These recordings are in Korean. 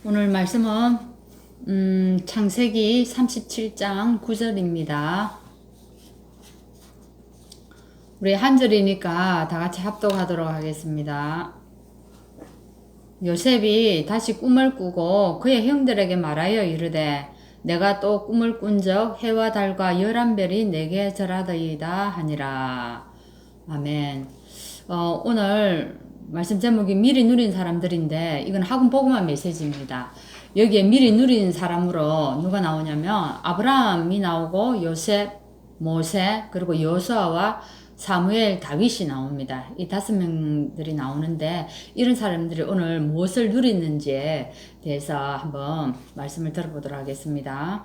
오늘 말씀은 창세기 37장 9절입니다. 우리 한 절이니까 다 같이 합독하도록 하겠습니다. 요셉이 다시 꿈을 꾸고 그의 형들에게 말하여 이르되 내가 또 꿈을 꾼적 해와 달과 11별이 내게 절하더이다 하니라. 아멘. 오늘 말씀 제목이 미리 누린 사람들인데 이건 학원 복음화 메시지입니다. 여기에 미리 누린 사람으로 누가 나오냐면 아브라함이 나오고 요셉, 모세, 그리고 여호수아와 사무엘, 다윗이 나옵니다. 이 5명들이 나오는데 이런 사람들이 오늘 무엇을 누리는지에 대해서 한번 말씀을 들어보도록 하겠습니다.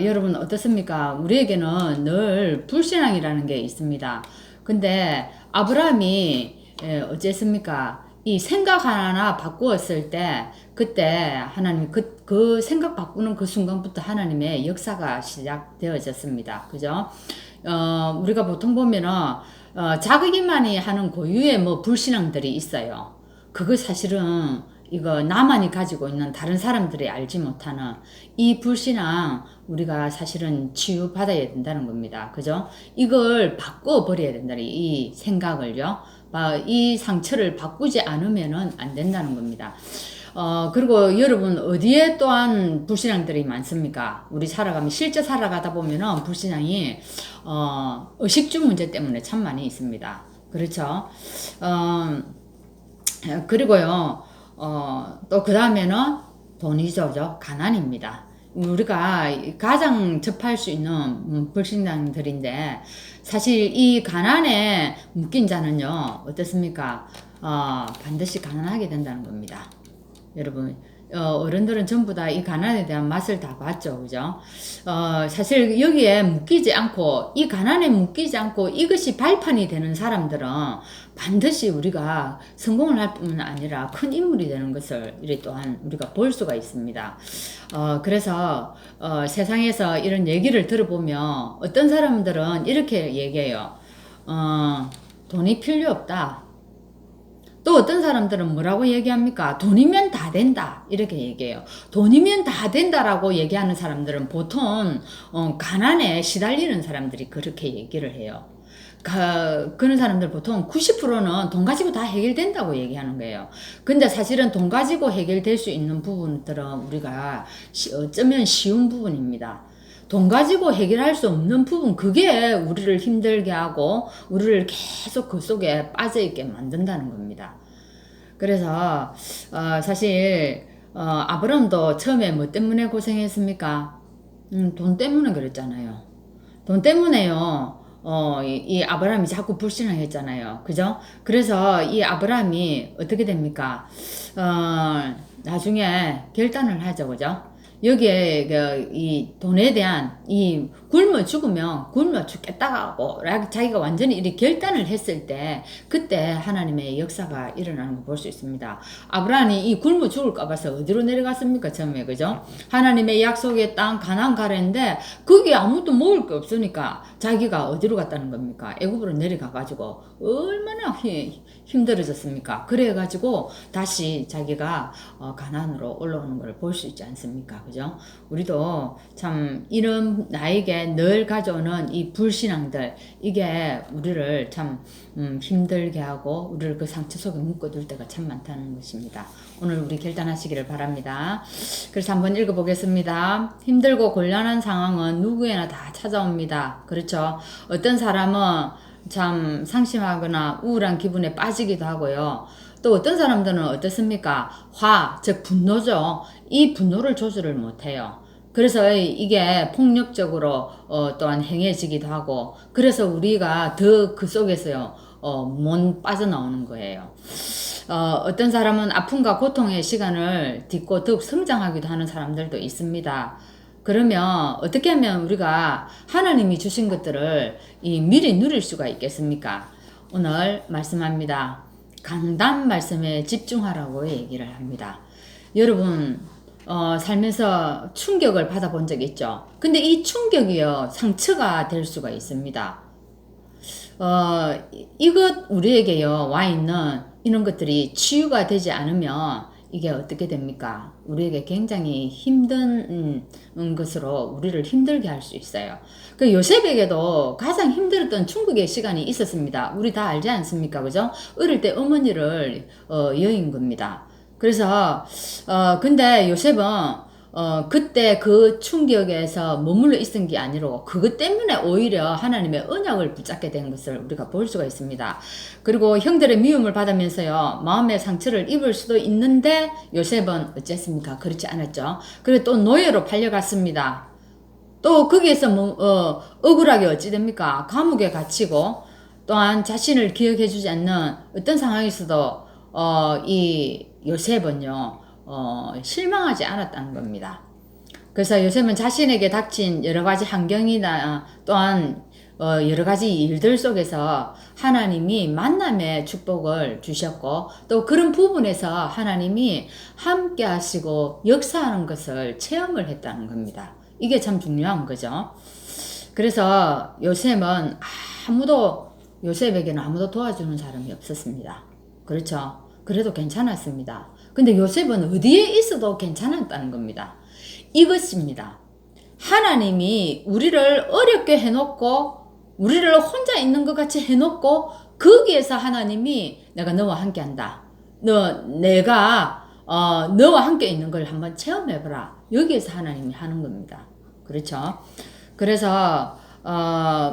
여러분 어떻습니까? 우리에게는 늘 불신앙이라는 게 있습니다. 근데 아브라함이 어쨌습니까? 이 생각 하나 바꾸었을 때 그때 하나님이 그 생각 바꾸는 그 순간부터 하나님의 역사가 시작되어졌습니다. 그죠? 우리가 보통 보면은 자기만이 하는 고유의 뭐 불신앙들이 있어요. 그거 사실은 이거 나만이 가지고 있는 다른 사람들이 알지 못하는 이 불신앙 우리가 사실은 치유받아야 된다는 겁니다. 그죠? 이걸 바꿔버려야 된다는 이 생각을요. 이 상처를 바꾸지 않으면은 안 된다는 겁니다. 그리고 여러분 어디에 또한 불신앙들이 많습니까? 우리 실제 살아가다 보면은 불신앙이 의식주 문제 때문에 참 많이 있습니다. 그렇죠? 그리고요 또 그 다음에는 돈이죠. 가난입니다. 우리가 가장 접할 수 있는 불신앙들인데 사실 이 가난에 묶인 자는요 어떻습니까? 반드시 가난하게 된다는 겁니다. 여러분 어른들은 전부 다 이 가난에 대한 맛을 다 봤죠. 그죠? 사실 여기에 묶이지 않고 이 가난에 묶이지 않고 이것이 발판이 되는 사람들은 반드시 우리가 성공을 할 뿐만 아니라 큰 인물이 되는 것을 이래 또한 우리가 볼 수가 있습니다. 그래서 세상에서 이런 얘기를 들어보면 어떤 사람들은 이렇게 얘기해요. 돈이 필요 없다. 또 어떤 사람들은 뭐라고 얘기합니까? 돈이면 다 된다. 이렇게 얘기해요. 돈이면 다 된다라고 얘기하는 사람들은 보통 가난에 시달리는 사람들이 그렇게 얘기를 해요. 그런 사람들 보통 90%는 돈 가지고 다 해결된다고 얘기하는 거예요. 근데 사실은 돈 가지고 해결될 수 있는 부분들은 우리가 어쩌면 쉬운 부분입니다. 돈 가지고 해결할 수 없는 부분, 그게 우리를 힘들게 하고 우리를 계속 그 속에 빠져있게 만든다는 겁니다. 그래서 사실 아브라함도 처음에 뭐 때문에 고생했습니까? 돈 때문에 그랬잖아요. 돈 때문에요. 이 아브라함이 자꾸 불신앙했잖아요. 그죠? 그래서 이 아브라함이 어떻게 됩니까? 나중에 결단을 하죠. 그죠? 여기에 이 돈에 대한 이 굶어 죽으면 굶어 죽겠다고 자기가 완전히 이렇게 결단을 했을 때 그때 하나님의 역사가 일어나는 걸 볼 수 있습니다. 아브라함이 이 굶어 죽을까 봐서 어디로 내려갔습니까? 처음에. 그죠? 하나님의 약속의 땅 가나안 가는데 거기 아무도 먹을 게 없으니까 자기가 어디로 갔다는 겁니까? 애굽으로 내려가 가지고 얼마나 힘들어졌습니까? 그래 가지고 다시 자기가 가나안으로 올라오는 걸 볼 수 있지 않습니까? 그죠? 우리도 참 이런 나에게 늘 가져오는 이 불신앙들, 이게 우리를 참 힘들게 하고 우리를 그 상처 속에 묶어둘 때가 참 많다는 것입니다. 오늘 우리 결단하시기를 바랍니다. 그래서 한번 읽어보겠습니다. 힘들고 곤란한 상황은 누구에나 다 찾아옵니다. 그렇죠? 어떤 사람은 참 상심하거나 우울한 기분에 빠지기도 하고요. 또 어떤 사람들은 어떻습니까? 즉 분노죠. 이 분노를 조절을 못해요. 그래서 이게 폭력적으로 또한 행해지기도 하고, 그래서 우리가 더 그 속에서요 못 빠져나오는 거예요. 어떤 사람은 아픔과 고통의 시간을 딛고 더욱 성장하기도 하는 사람들도 있습니다. 그러면 어떻게 하면 우리가 하나님이 주신 것들을 미리 누릴 수가 있겠습니까? 오늘 말씀합니다. 강단 말씀에 집중하라고 얘기를 합니다. 여러분 살면서 충격을 받아본 적 있죠? 근데 이 충격이요 상처가 될 수가 있습니다. 이것 우리에게요 와 있는 이런 것들이 치유가 되지 않으면 이게 어떻게 됩니까? 우리에게 굉장히 힘든 것으로 우리를 힘들게 할 수 있어요. 그 요셉에게도 가장 힘들었던 충격의 시간이 있었습니다. 우리 다 알지 않습니까? 그죠? 어릴 때 어머니를 여인 겁니다. 그래서 근데 요셉은 그때 그 충격에서 머물러 있은 게 아니고 그것 때문에 오히려 하나님의 언약을 붙잡게 된 것을 우리가 볼 수가 있습니다. 그리고 형들의 미움을 받으면서요, 마음의 상처를 입을 수도 있는데 요셉은 어쨌습니까? 그렇지 않았죠. 그리고 또 노예로 팔려갔습니다. 또 거기에서 억울하게 어찌 됩니까? 감옥에 갇히고 또한 자신을 기억해주지 않는 어떤 상황에서도 이 요셉은요, 실망하지 않았다는 겁니다. 그래서 요셉은 자신에게 닥친 여러 가지 환경이나 또한 여러 가지 일들 속에서 하나님이 만남의 축복을 주셨고 또 그런 부분에서 하나님이 함께 하시고 역사하는 것을 체험을 했다는 겁니다. 이게 참 중요한 거죠. 그래서 요셉에게는 아무도 도와주는 사람이 없었습니다. 그렇죠. 그래도 괜찮았습니다. 근데 요셉은 어디에 있어도 괜찮았다는 겁니다. 이것입니다. 하나님이 우리를 어렵게 해놓고 우리를 혼자 있는 것 같이 해놓고 거기에서 하나님이 내가 너와 함께 한다. 내가 너와 함께 있는 걸 한번 체험해보라. 여기에서 하나님이 하는 겁니다. 그렇죠. 그래서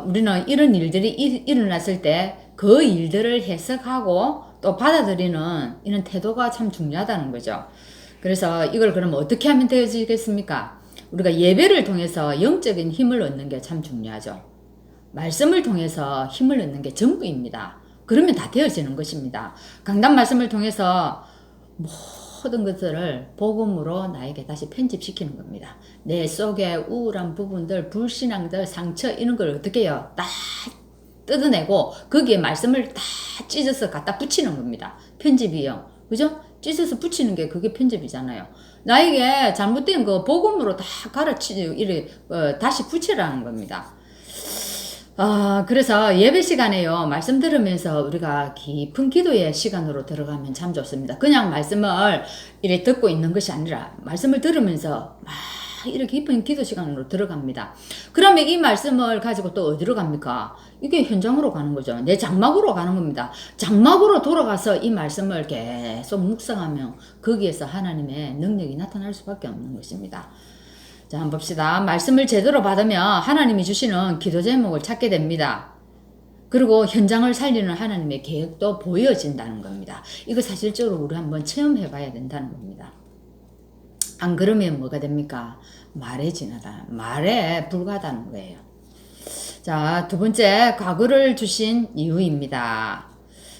우리는 이런 일들이 일어났을 때 그 일들을 해석하고 또 받아들이는 이런 태도가 참 중요하다는 거죠. 그래서 이걸 그럼 어떻게 하면 되어지겠습니까? 우리가 예배를 통해서 영적인 힘을 얻는 게 참 중요하죠. 말씀을 통해서 힘을 얻는 게 전부입니다. 그러면 다 되어지는 것입니다. 강단 말씀을 통해서 모든 것들을 복음으로 나에게 다시 편집시키는 겁니다. 내 속에 우울한 부분들, 불신앙들, 상처 이런 걸 어떻게 해요? 다 뜯어내고 거기에 말씀을 다 찢어서 갖다 붙이는 겁니다. 편집이요. 그죠? 찢어서 붙이는 게 그게 편집이잖아요. 나에게 잘못된 거 복음으로 다 다시 붙이라는 겁니다. 그래서 예배 시간에요, 말씀 들으면서 우리가 깊은 기도의 시간으로 들어가면 참 좋습니다. 그냥 말씀을 이렇게 듣고 있는 것이 아니라 말씀을 들으면서 막 이렇게 깊은 기도 시간으로 들어갑니다. 그러면 이 말씀을 가지고 또 어디로 갑니까? 이게 현장으로 가는 거죠. 내 장막으로 가는 겁니다. 장막으로 돌아가서 이 말씀을 계속 묵상하면 거기에서 하나님의 능력이 나타날 수밖에 없는 것입니다. 자, 한번 봅시다. 말씀을 제대로 받으면 하나님이 주시는 기도 제목을 찾게 됩니다. 그리고 현장을 살리는 하나님의 계획도 보여진다는 겁니다. 이거 사실적으로 우리 한번 체험해 봐야 된다는 겁니다. 안 그러면 뭐가 됩니까? 말에 지나다. 말에 불과하다는 거예요. 자, 두 번째, 과거를 주신 이유입니다.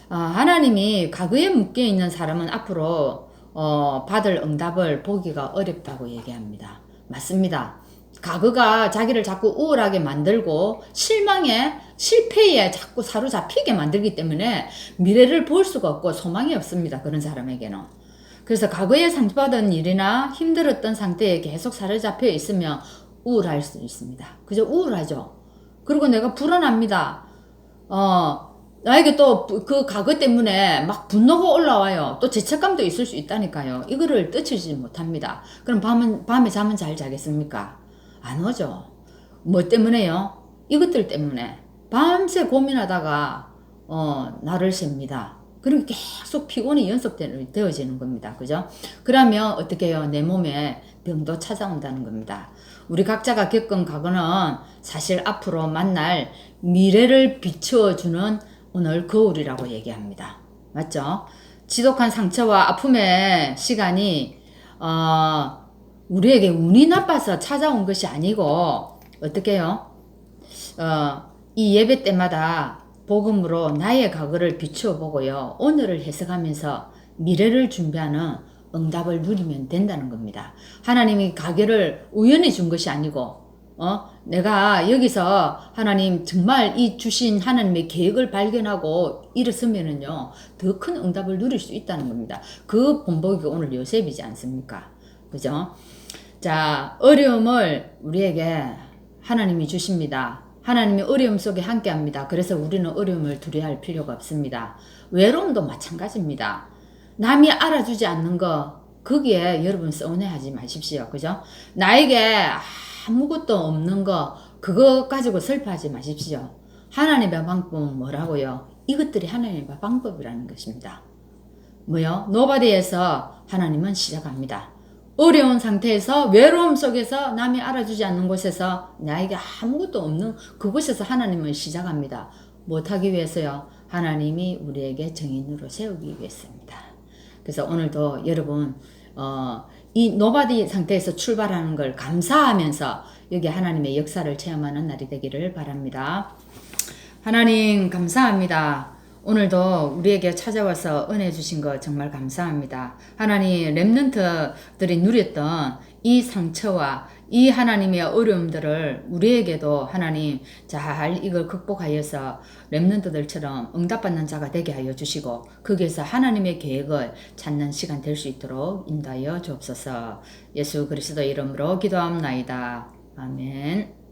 하나님이 과거에 묶여있는 사람은 앞으로 받을 응답을 보기가 어렵다고 얘기합니다. 맞습니다. 과거가 자기를 자꾸 우울하게 만들고 실패에 자꾸 사로잡히게 만들기 때문에 미래를 볼 수가 없고 소망이 없습니다. 그런 사람에게는. 그래서 과거에 상처받은 일이나 힘들었던 상태에 계속 사로잡혀 있으면 우울할 수 있습니다. 그죠? 우울하죠. 그리고 내가 불안합니다. 나에게 또 그 과거 때문에 막 분노가 올라와요. 또 죄책감도 있을 수 있다니까요. 이거를 떨치지 못합니다. 그럼 밤에 잠은 잘 자겠습니까? 안 오죠. 뭐 때문에요? 이것들 때문에 밤새 고민하다가 날을 셉니다. 그리고 계속 피곤이 연속되어지는 겁니다. 그죠? 그러면 어떻게 해요? 내 몸에 병도 찾아온다는 겁니다. 우리 각자가 겪은 과거는 사실 앞으로 만날 미래를 비추어주는 오늘 거울이라고 얘기합니다. 맞죠? 지독한 상처와 아픔의 시간이 우리에게 운이 나빠서 찾아온 것이 아니고 어떻게 해요? 이 예배 때마다 복음으로 나의 과거를 비추어 보고요, 오늘을 해석하면서 미래를 준비하는 응답을 누리면 된다는 겁니다. 하나님이 과거를 우연히 준 것이 아니고 내가 여기서 하나님 정말 이 주신 하나님의 계획을 발견하고 일어서면은요, 더 큰 응답을 누릴 수 있다는 겁니다. 그 본보기가 오늘 요셉이지 않습니까? 그죠? 자, 어려움을 우리에게 하나님이 주십니다. 하나님이 어려움 속에 함께 합니다. 그래서 우리는 어려움을 두려워할 필요가 없습니다. 외로움도 마찬가지입니다. 남이 알아주지 않는 거, 거기에 여러분 서운해하지 마십시오. 그죠? 나에게 아무것도 없는 거 그거 가지고 슬퍼하지 마십시오. 하나님의 방법은 뭐라고요? 이것들이 하나님의 방법이라는 것입니다. 뭐요? 노바디에서 하나님은 시작합니다. 어려운 상태에서 외로움 속에서 남이 알아주지 않는 곳에서 나에게 아무것도 없는 그곳에서 하나님은 시작합니다. 못하기 위해서요. 하나님이 우리에게 정인으로 세우기 위해서입니다. 그래서 오늘도 여러분 이 노바디 상태에서 출발하는 걸 감사하면서 여기 하나님의 역사를 체험하는 날이 되기를 바랍니다. 하나님 감사합니다. 오늘도 우리에게 찾아와서 은혜 주신 거 정말 감사합니다. 하나님 렘넌트들이 누렸던 이 상처와 이 하나님의 어려움들을 우리에게도 하나님 잘 이걸 극복하여서 렘넌트들처럼 응답받는 자가 되게 하여 주시고 거기에서 하나님의 계획을 찾는 시간 될 수 있도록 인도하여 주옵소서. 예수 그리스도 이름으로 기도합나이다. 아멘.